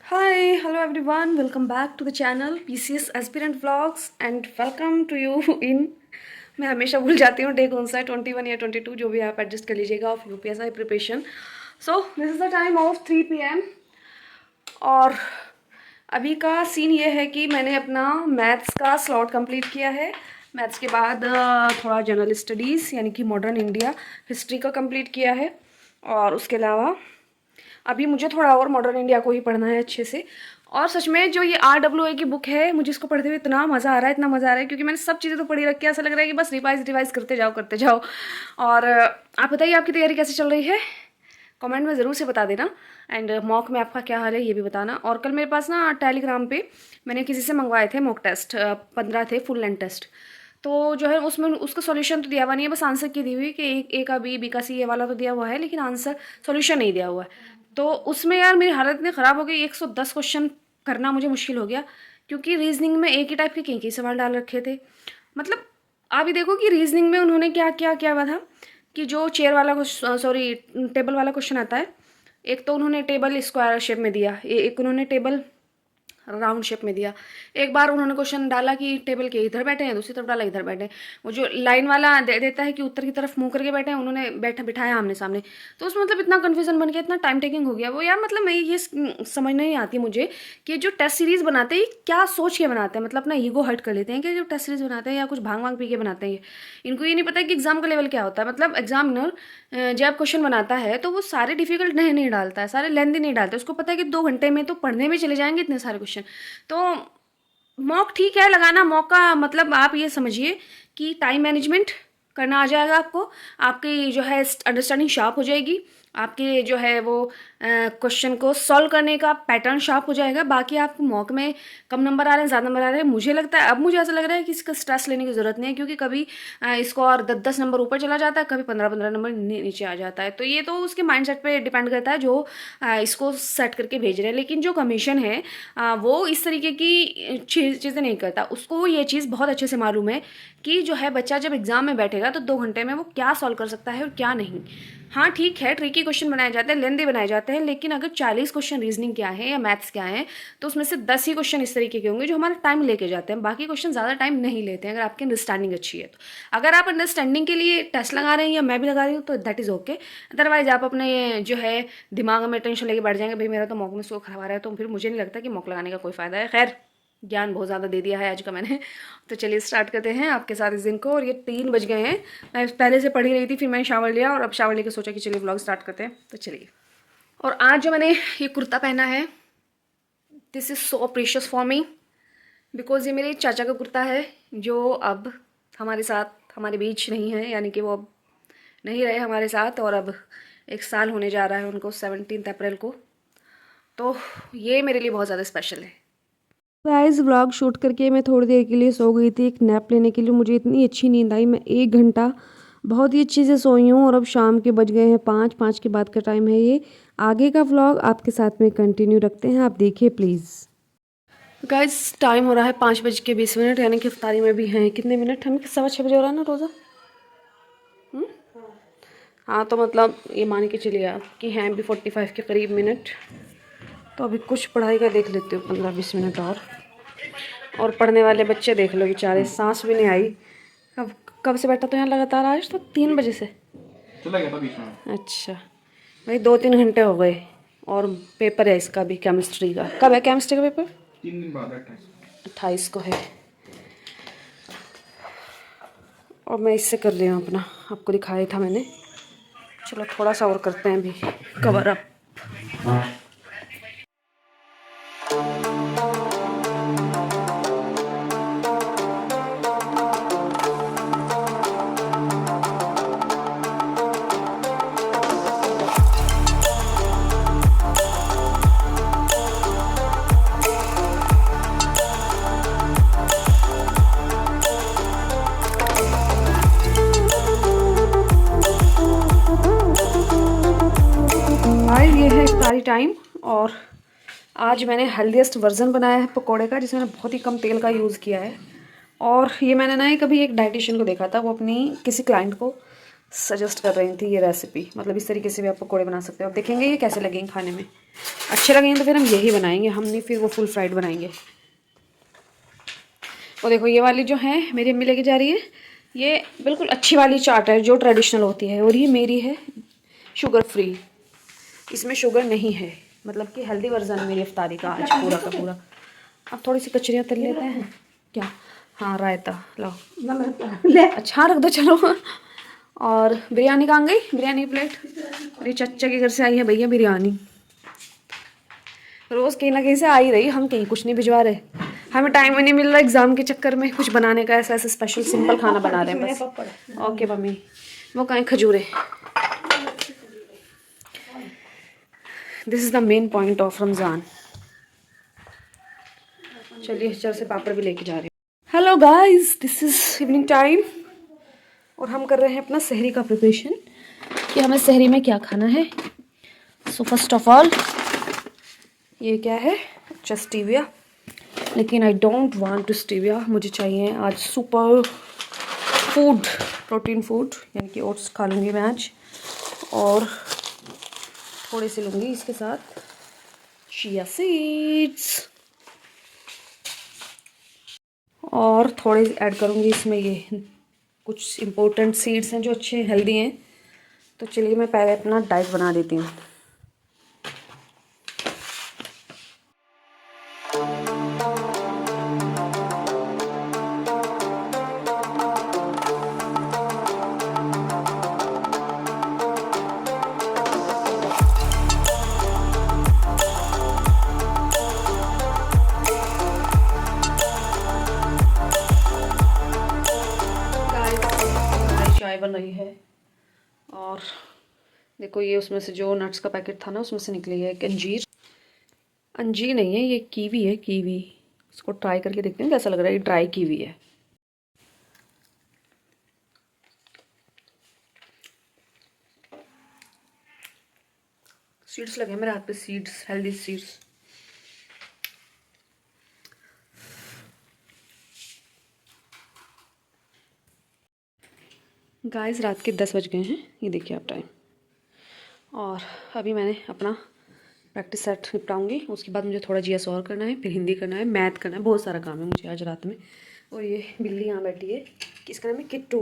Hi, hello everyone. Welcome back to the channel PCS Aspirant Vlogs and welcome to you in मैं हमेशा भूल जाती हूँ day कौन सा है 21 या 22 जो भी आप एडजस्ट कर लीजिएगा of UPSI preparation. So this is the time of 3 PM और अभी का सीन ये है कि मैंने अपना मैथ्स का स्लॉट कंप्लीट किया है। मैथ्स के बाद थोड़ा जनरल स्टडीज़ यानी कि मॉडर्न इंडिया हिस्ट्री का कंप्लीट किया है और उसके अलावा अभी मुझे थोड़ा और मॉडर्न इंडिया को ही पढ़ना है अच्छे से। और सच में जो ये RWA की बुक है मुझे इसको पढ़ते हुए इतना मज़ा आ रहा है, इतना मज़ा आ रहा है क्योंकि मैंने सब चीज़ें तो पढ़ी रखी है। ऐसा लग रहा है कि बस रिवाइज करते जाओ करते जाओ। और आप बताइए आपकी तैयारी कैसे चल रही है, कमेंट में ज़रूर से बता देना। एंड मॉक में आपका क्या हाल है ये भी बताना। और कल मेरे पास ना टेलीग्राम पे मैंने किसी से मंगवाए थे मॉक टेस्ट, 15 थे फुल लेंथ टेस्ट। तो जो है उसमें उसका सॉल्यूशन तो दिया हुआ नहीं है, बस आंसर की दी हुई कि ए का बी का सी ये वाला तो दिया हुआ है लेकिन आंसर सॉल्यूशन नहीं दिया हुआ है। तो उसमें यार मेरी हालत इतनी ख़राब हो गई, 110 क्वेश्चन करना मुझे मुश्किल हो गया क्योंकि रीजनिंग में एक ही टाइप के कई सवाल डाल रखे थे। मतलब आप ही देखो कि रीजनिंग में उन्होंने क्या क्या किया हुआ था कि जो चेयर वाला सॉरी टेबल वाला क्वेश्चन आता है, एक तो उन्होंने टेबल स्क्वायर शेप में दिया, एक उन्होंने टेबल राउंड शेप में दिया। एक बार उन्होंने क्वेश्चन डाला कि टेबल के इधर बैठे हैं, दूसरी तरफ डाला इधर बैठे हैं। वो जो लाइन वाला देता है कि उत्तर की तरफ मुंह करके बैठे हैं, उन्होंने बिठाया आमने सामने। तो उसमें मतलब इतना कन्फ्यूजन बन गया, इतना टाइम टेकिंग हो गया वो यार। मतलब मैं ये समझ नहीं आती मुझे कि जो टेस्ट सीरीज़ बनाते हैं क्या सोच के बनाते हैं, मतलब अपना ईगो हर्ट कर लेते हैं कि जो टेस्ट सीरीज़ बनाते हैं या कुछ भांग वांग पी के बनाते हैं। इनको ये नहीं पता कि एग्जाम का लेवल क्या होता है। मतलब एग्जामिनर जब क्वेश्चन बनाता है तो वो सारे डिफिकल्ट नहीं डालता है, सारे लेंथी नहीं डालता है। उसको पता है कि 2 घंटे में तो पढ़ने में चले जाएंगे इतने सारे क्वेश्चन। तो मॉक ठीक है लगाना, मॉक का मतलब आप ये समझिए कि टाइम मैनेजमेंट करना आ जाएगा आपको, आपकी जो है अंडरस्टैंडिंग शार्प हो जाएगी, आपके जो है वो क्वेश्चन को सॉल्व करने का पैटर्न शार्प हो जाएगा। बाकी आपको मॉक में कम नंबर आ रहे हैं ज़्यादा नंबर आ रहे हैं, मुझे लगता है अब मुझे ऐसा लग रहा है कि इसका स्ट्रेस लेने की ज़रूरत नहीं है क्योंकि कभी इसको और 10-10 नंबर ऊपर चला जाता है, कभी 15-15 नंबर नीचे आ जाता है। तो ये तो उसके माइंडसेट पे डिपेंड करता है जो इसको सेट करके भेज रहे हैं। लेकिन जो कमीशन है वो इस तरीके की चीज़ें नहीं करता। उसको ये चीज़ बहुत अच्छे से मालूम है कि जो है बच्चा जब एग्ज़ाम में बैठेगा तो 2 घंटे में वो क्या सॉल्व कर सकता है और क्या नहीं। हाँ ठीक है, ट्रिकी क्वेश्चन बनाए जाते हैं, लेंदी बनाए जाते हैं, लेकिन अगर 40 क्वेश्चन रीजनिंग क्या है या मैथ्स क्या है तो उसमें से 10 ही क्वेश्चन इस तरीके के होंगे जो हमारा टाइम लेके जाते हैं। बाकी क्वेश्चन ज़्यादा टाइम नहीं लेते हैं अगर आपकी अंडरस्टैंडिंग अच्छी है तो। अगर आप अंडरस्टैंडिंग के लिए टेस्ट लगा रहे हैं या मैं भी लगा रही हूँ तो दैट इज़ ओके। अदरवाइज आप अपने जो है दिमाग में टेंशन लेके बैठ जाएंगे, भाई मेरा तो मॉक में स्कोर खराब आ रहा है, तो फिर मुझे नहीं लगता कि मॉक लगाने का कोई फ़ायदा है। खैर ज्ञान बहुत ज़्यादा दे दिया है आज का मैंने। तो चलिए स्टार्ट करते हैं आपके साथ इस दिन को। और ये 3 बज गए हैं, मैं पहले से पढ़ ही रही थी, फिर मैंने शावर लिया और अब शावर लेके सोचा कि चलिए व्लॉग स्टार्ट करते हैं। तो चलिए। और आज जो मैंने ये कुर्ता पहना है, this is so precious for me because ये मेरे चाचा का कुर्ता है जो अब हमारे साथ हमारे बीच नहीं है, यानी कि वो अब नहीं रहे हमारे साथ और अब 1 साल होने जा रहा है उनको 17 अप्रैल को। तो ये मेरे लिए बहुत ज़्यादा स्पेशल है। गाइस व्लॉग शूट करके मैं थोड़ी देर के लिए सो गई थी एक नैप लेने के लिए। मुझे इतनी अच्छी नींद आई, मैं 1 घंटा बहुत ही अच्छे से सोई हूँ। और अब शाम के बज गए हैं 5 के बाद का टाइम है ये। आगे का व्लॉग आपके साथ में कंटिन्यू रखते हैं, आप देखिए प्लीज़। गाइस टाइम हो रहा है 5:20 यानी कि इफ्तारी में भी हैं कितने मिनट, हम 6:15 हो रहा है ना रोज़ा। हाँ तो मतलब ये मान के चलिए आप कि हैं अभी 45 के करीब मिनट। तो अभी कुछ पढ़ाई का देख लेते हो 15-20 मिनट और पढ़ने वाले बच्चे देख लो बेचारे, सांस भी नहीं आई। कब कब से बैठा तो यहाँ लगातार, आज तो 3 बजे से चला गया था बीच में। अच्छा भाई 2-3 घंटे हो गए। और पेपर है इसका भी केमिस्ट्री का। कब है केमिस्ट्री का पेपर? 3 दिन बाद 28 को है। और मैं इससे कर रही हूँ अपना, आपको दिखाया था मैंने। चलो थोड़ा सा और करते हैं अभी कवर अप। गाइस ये है इफ्तारी टाइम और आज मैंने हेल्दीएस्ट वर्जन बनाया है पकोड़े का, जिसमें मैंने बहुत ही कम तेल का यूज़ किया है। और ये मैंने ना कभी एक डाइटिशियन को देखा था, वो अपनी किसी क्लाइंट को सजेस्ट कर रही थी ये रेसिपी। मतलब इस तरीके से भी आप पकोड़े बना सकते हो, आप देखेंगे ये कैसे लगेंगे खाने में। अच्छे लगेंगे तो फिर हम यही बनाएंगे, हम नहीं फिर वो फुल फ्राइड बनाएंगे। और देखो ये वाली जो है मेरी अम्मी लेके जा रही है, ये बिल्कुल अच्छी वाली चाट है जो ट्रेडिशनल होती है, और ये मेरी है शुगर फ्री, इसमें शुगर नहीं है, मतलब कि हेल्दी वर्जन है मेरी इफ्तारी का आज पूरा का पूरा। अब थोड़ी सी कचरियाँ तल लेते हैं क्या। हाँ रायता लाओ, अच्छा हाँ रख दो चलो। और बिरयानी कहाँ गई, बिरयानी प्लेट, मेरी चच्चा के घर से आई है भैया बिरयानी, रोज़ कहीं ना कहीं से आ ही रही, हम कहीं कुछ नहीं भिजवा रहे, हमें टाइम ही नहीं मिल रहा एग्जाम के चक्कर में कुछ बनाने का, ऐसा ऐसा स्पेशल सिंपल खाना बना रहे हैं बस। ओके मम्मी, वो कहीं खजूरे, this is the main point of Ramzan. चलिए चल से पापड़ भी लेके जा रही हूँ। Hello guys, this is evening time और हम कर रहे हैं अपना सहरी का प्रिपरेशन कि हमें सहरी में क्या खाना है। सो फर्स्ट ऑफ ऑल ये क्या है, अच्छा स्टीविया, लेकिन I don't want to stevia, मुझे चाहिए आज सुपर फूड, प्रोटीन फूड, यानी कि ओट्स खा लूँगी मैं आज, और थोड़े से लूँगी इसके साथ चिया सीड्स, और थोड़े ऐड करूँगी इसमें ये कुछ इम्पोर्टेंट सीड्स हैं जो अच्छे हेल्दी हैं। तो चलिए मैं पहले अपना डाइट बना देती हूँ। चाय बन रही है और देखो ये उसमें से जो नट्स का पैकेट था ना उसमें से निकली है एक अंजीर, अंजीर नहीं है ये कीवी है, कीवी, इसको ट्राई करके देखते हैं कैसा लग रहा है, ये ड्राई कीवी है। सीड्स लगे मेरे हाथ पे, सीड्स, हेल्दी सीड्स। गाइस रात के 10 बज गए हैं, ये देखिए आप टाइम, और अभी मैंने अपना प्रैक्टिस सेट निपटाऊंगी, उसके बाद मुझे थोड़ा जीएस और करना है, फिर हिंदी करना है, मैथ करना है, बहुत सारा काम है मुझे आज रात में। और ये बिल्ली यहाँ बैठी है, किसका नाम है, किट्टू,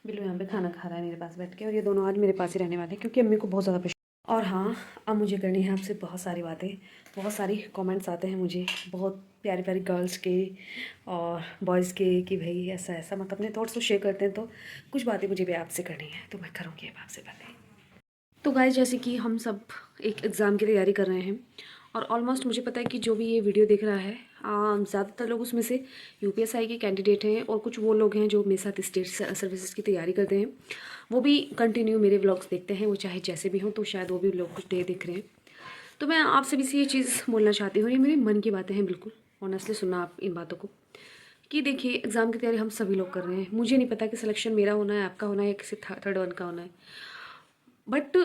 बिल्लू यहाँ पे खाना खा रहा है मेरे पास बैठ के, और ये दोनों आज मेरे पास ही रहने वाले हैं क्योंकि अम्मी को बहुत ज़्यादा प्रेशर। और हाँ, अब मुझे करनी है आपसे बहुत सारी बातें, बहुत सारी कमेंट्स आते हैं मुझे बहुत प्यारी प्यारी गर्ल्स के और बॉयज़ के कि भाई ऐसा ऐसा, मतलब अपने थॉट्स तो शेयर करते हैं, तो कुछ बातें मुझे भी आपसे करनी है तो मैं करूँगी अब आपसे बातें। तो गाइस जैसे कि हम सब एक एग्ज़ाम की तैयारी कर रहे हैं, और ऑलमोस्ट मुझे पता है कि जो भी ये वीडियो देख रहा है ज़्यादातर लोग उसमें से यूपीएसआई के कैंडिडेट हैं, और कुछ वो लोग हैं जो मेरे साथ स्टेट सर्विसेज की तैयारी करते हैं, वो भी कंटिन्यू मेरे व्लॉग्स देखते हैं, वो चाहे जैसे भी हों, तो शायद वो भी लोग कुछ देख रहे हैं। तो मैं आप सभी से ये चीज़ बोलना चाहती हूँ, ये मेरे मन की बातें हैं, बिल्कुल ऑनेस्टली सुनना आप इन बातों को, कि देखिए एग्ज़ाम की तैयारी हम सभी लोग कर रहे हैं, मुझे नहीं पता कि सिलेक्शन मेरा होना है, आपका होना है, या किसी थर्ड वन का होना है, बट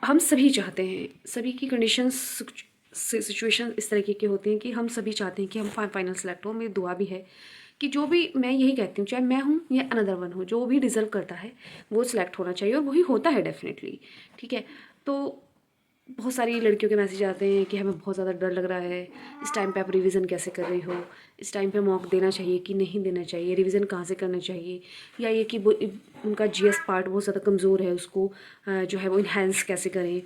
हम सभी चाहते हैं, सभी की कंडीशंस सिचुएशन इस तरीके की होती हैं कि हम सभी चाहते हैं कि हम फाइनल सेलेक्ट हो। मेरी दुआ भी है कि जो भी, मैं यही कहती हूँ, चाहे मैं हूँ या अनदर वन हो, जो भी डिज़र्व करता है वो सिलेक्ट होना चाहिए, और वही होता है डेफिनेटली, ठीक है। तो बहुत सारी लड़कियों के मैसेज आते हैं कि हमें बहुत ज़्यादा डर लग रहा है, इस टाइम पे आप रिवीजन कैसे कर रही हो, इस टाइम पे मॉक देना चाहिए कि नहीं देना चाहिए, रिवीजन कहाँ से करना चाहिए, या ये कि उनका जीएस पार्ट बहुत ज़्यादा कमज़ोर है, उसको जो है वो इन्हेंस कैसे करें,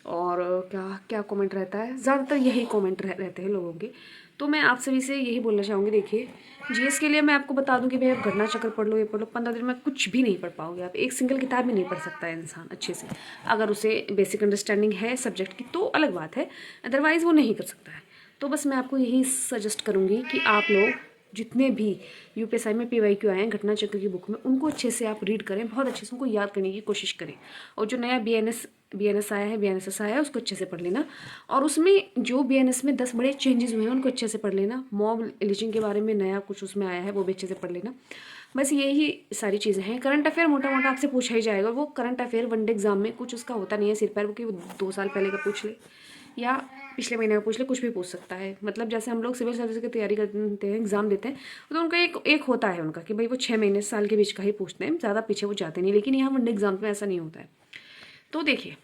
और क्या क्या कमेंट रहता है, ज़्यादातर यही कमेंट रहते हैं लोगों के। तो मैं आप सभी से यही बोलना चाहूँगी, देखिए जीएस के लिए मैं आपको बता दूं कि भाई आप घटना चक्र पढ़ लो, ये पढ़ लो, 15 दिन में कुछ भी नहीं पढ़ पाओगे आप, एक सिंगल किताब भी नहीं पढ़ सकता है इंसान अच्छे से, अगर उसे बेसिक अंडरस्टैंडिंग है सब्जेक्ट की तो अलग बात है, अदरवाइज़ वो नहीं कर सकता है। तो बस मैं आपको यही सजेस्ट करूँगी कि आप लोग जितने भी यूपीएसआई में पीवाईक्यू आए हैं घटना चक्र की बुक में, उनको अच्छे से आप रीड करें, बहुत अच्छे से उनको याद करने की कोशिश करें, और जो नया बीएनएस आया है, बीएनएसएस आया है, उसको अच्छे से पढ़ लेना, और उसमें जो बीएनएस में 10 बड़े चेंजेस हुए हैं उनको अच्छे से पढ़ लेना, मॉब लिचिंग के बारे में नया कुछ उसमें आया है वो भी अच्छे से पढ़ लेना। बस यही सारी चीज़ें हैं। करंट अफेयर मोटा मोटा आपसे पूछा ही जाएगा, वो करंट अफेयर वनडे एग्जाम में कुछ उसका होता नहीं है सिर पैर, वो कि वो 2 साल पहले का पूछ ले या पिछले महीने का पूछ ले, कुछ भी पूछ सकता है। मतलब जैसे हम लोग सिविल सर्विस की तैयारी करते हैं, एग्ज़ाम देते हैं, तो उनका एक होता है उनका कि भाई वो 6 महीने साल के बीच का ही पूछते हैं, ज़्यादा पीछे वो जाते नहीं, लेकिन यहाँ वनडे एग्जाम में ऐसा नहीं होता है। तो देखिए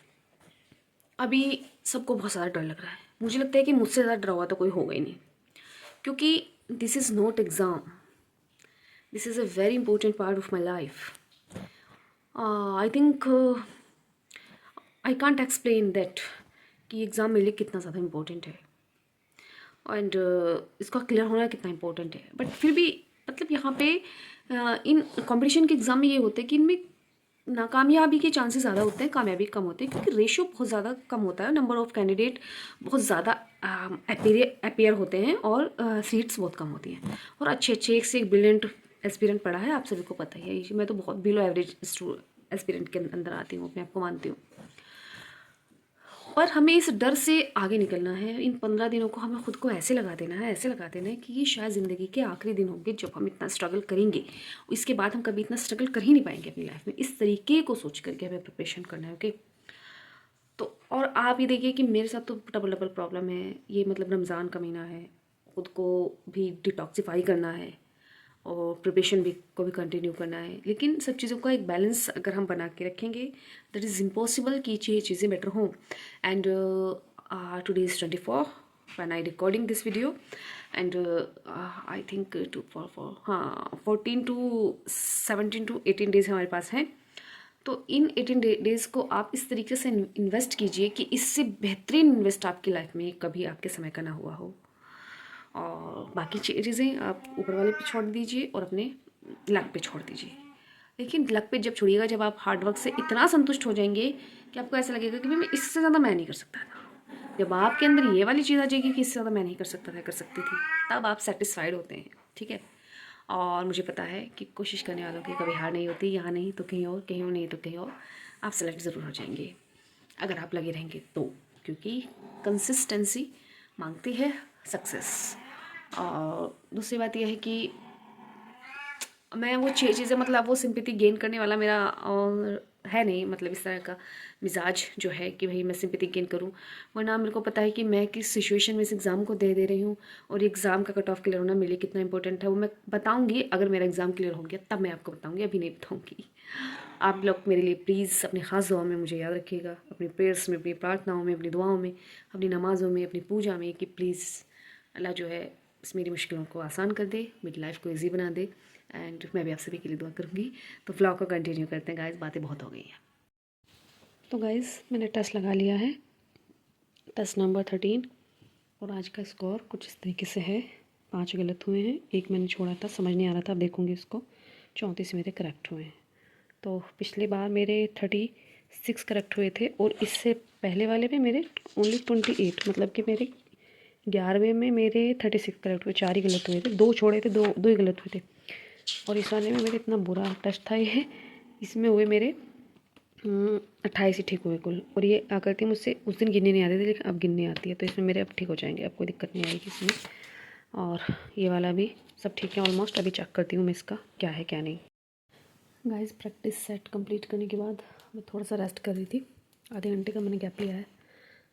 अभी सबको बहुत ज़्यादा डर लग रहा है, मुझे लगता है कि मुझसे ज़्यादा डरा हुआ तो कोई होगा ही नहीं, क्योंकि this is not exam, this is a very important part of my life. I think I can't explain that कि एग्ज़ाम मेरे लिए कितना ज़्यादा इम्पोर्टेंट है एंड इसका क्लियर होना कितना इम्पोर्टेंट है. बट फिर भी मतलब यहाँ पे इन कंपटीशन के एग्ज़ाम में ये होता है कि इनमें नाकामयाबी के चांसेस ज़्यादा होते हैं, कामयाबी कम होते हैं, क्योंकि रेशियो बहुत ज़्यादा कम होता है, नंबर ऑफ़ कैंडिडेट बहुत ज़्यादा अपीयर होते हैं और सीट्स बहुत कम होती हैं. और अच्छे अच्छे एक से एक ब्रिलियंट एस्पिरेंट पढ़ा है, आप सभी को पता ही है. मैं तो बहुत बिलो एवरेज एस्पिरेंट के अंदर आती हूँ, अपने आप को मानती हूँ. पर हमें इस डर से आगे निकलना है. इन 15 दिनों को हमें खुद को ऐसे लगा देना है, ऐसे लगा देना है कि ये शायद ज़िंदगी के आखिरी दिन होंगे जब हम इतना स्ट्रगल करेंगे. इसके बाद हम कभी इतना स्ट्रगल कर ही नहीं पाएंगे अपनी लाइफ में. इस तरीके को सोच करके हमें प्रिपरेशन करना है. ओके, तो और आप ये देखिए कि मेरे साथ तो डबल डबल प्रॉब्लम है. ये मतलब रमज़ान का महीना है, खुद को भी डिटॉक्सिफाई करना है और प्रिपरेशन भी को भी कंटिन्यू करना है. लेकिन सब चीज़ों का एक बैलेंस अगर हम बना के रखेंगे, दैट इज़ इम्पॉसिबल कि ये चीज़ें बेटर हों. And today is 24 when I recording this video and I think हाँ 14 to 17 to 18 डेज़ हमारे पास हैं. तो इन 18 डेज़ को आप इस तरीके से इन्वेस्ट कीजिए कि इससे बेहतरीन इन्वेस्ट आपकी लाइफ में कभी आपके समय का ना हुआ हो. और बाकी चीज़ें आप ऊपर वाले पे छोड़ दीजिए और अपने लक पे छोड़ दीजिए. लेकिन लक पे जब छोड़िएगा, जब आप हार्डवर्क से इतना संतुष्ट हो जाएंगे कि आपको ऐसा लगेगा कि भाई मैं इससे ज़्यादा मैं नहीं कर सकता था. जब आपके अंदर ये वाली चीज़ आ जाएगी कि इससे ज़्यादा मैं नहीं कर सकता था, कर सकती थी, तब आप सेटिस्फाइड होते हैं. ठीक है. और मुझे पता है कि कोशिश करने वालों की कभी हार नहीं होती. यहाँ नहीं तो कहीं और, कहीं और नहीं तो कहीं और, आप सेलेक्ट ज़रूर हो जाएंगे अगर आप लगे रहेंगे तो. क्योंकि कंसिस्टेंसी मांगती है सक्सेस. और दूसरी बात यह है कि मैं वो 6 चीज़ें मतलब वो सिंपैथी गेन करने वाला मेरा है नहीं, मतलब इस तरह का मिजाज जो है कि भाई मैं सिंपैथी गेन करूं. वरना मेरे को पता है कि मैं किस सिचुएशन में इस एग्ज़ाम को दे रही हूं और एग्ज़ाम का कट ऑफ क्लियर होना मेरे लिए कितना इंपॉर्टेंट है. वो मैं बताऊंगी अगर मेरा एग्ज़ाम क्लियर हो गया, तब मैं आपको बताऊंगी, अभी नहीं बताऊंगी. आप लोग मेरे लिए प्लीज़ अपनी ख़ास दुआ में मुझे याद रखिएगा, अपनी प्रेयर्स में, अपनी प्रार्थनाओं में, अपनी दुआओं में, अपनी नमाज़ों में, अपनी पूजा में, कि प्लीज़ अल्लाह जो है इस मेरी मुश्किलों को आसान कर दे, मेरी लाइफ को ईजी बना दे. एंड मैं भी आप सभी के लिए दुआ करूँगी. तो व्लॉग को कंटिन्यू करते हैं गाइस, बातें बहुत हो गई हैं. तो गाइस मैंने टेस्ट लगा लिया है, टेस्ट नंबर 13, और आज का स्कोर कुछ इस तरीके से है. 5 गलत हुए हैं, एक मैंने छोड़ा था, समझ नहीं आ रहा था, अब देखूँगी इसको. 34 मेरे करेक्ट हुए हैं. तो पिछली बार मेरे 36 करेक्ट हुए थे और इससे पहले वाले में मेरे ओनली 28, मतलब कि मेरे 11वें में मेरे 36 करेक्ट हुए, 4 ही गलत हुए थे. 2 छोड़े थे, 2 ही गलत हुए थे. और इस वाले में मेरे इतना बुरा टेस्ट था ये, इसमें हुए मेरे 28 ही ठीक हुए कुल. और ये आकर थी मुझसे उस दिन गिनने नहीं आती थी, लेकिन अब गिनने आती है, तो इसमें मेरे अब ठीक हो जाएंगे, अब कोई दिक्कत नहीं आएगी इसमें. और ये वाला भी सब ठीक है ऑलमोस्ट. अभी चेक करती हूँ मैं इसका क्या है क्या नहीं. गाइस प्रैक्टिस सेट कंप्लीट करने के बाद मैं थोड़ा सा रेस्ट कर रही थी. आधे घंटे का मैंने गैप लिया है.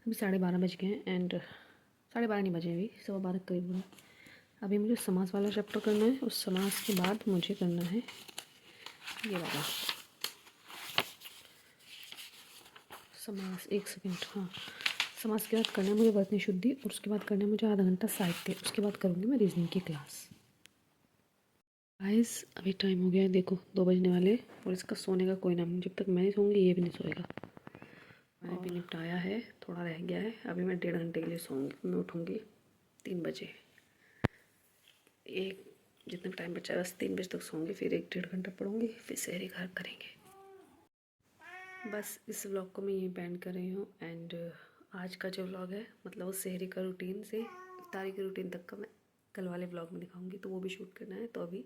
अभी 12:30 बज गए हैं एंड 12:30 नहीं बजे, अभी 12:15 करीब हुए. अभी मुझे समास वाला चैप्टर करना है, उस समास के बाद मुझे करना है ये वाला समास. 1 सेकेंड, हाँ, समास के बाद करना है मुझे वर्तनी शुद्धि, और उसके बाद करना है मुझे आधा घंटा साहित्य. उसके बाद करूँगी मैं रीजनिंग की क्लास. गाइस अभी टाइम हो गया है, देखो 2 बजने वाले, और इसका सोने का कोई नाम नहीं. जब तक मैं नहीं सोऊंगी ये भी नहीं सोएगा. मैंने भी निपटाया है, थोड़ा रह गया है. अभी मैं 1.5 घंटे के लिए सोऊंगी. मैं उठूँगी 3 बजे. एक जितना टाइम बचा है बस 3 बजे तक सोऊंगी, फिर 1-1.5 घंटा पढ़ूंगी, फिर सहरी घर करेंगे. बस इस व्लॉग को मैं यहीं बैंड कर रही हूँ. एंड आज का जो व्लॉग है, मतलब वो सहरी का रूटीन से इफ्तारी के रूटीन तक का मैं कल वाले व्लॉग में दिखाऊंगी, तो वो भी शूट करना है. तो अभी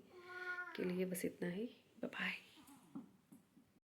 के लिए बस इतना ही. Bye bye.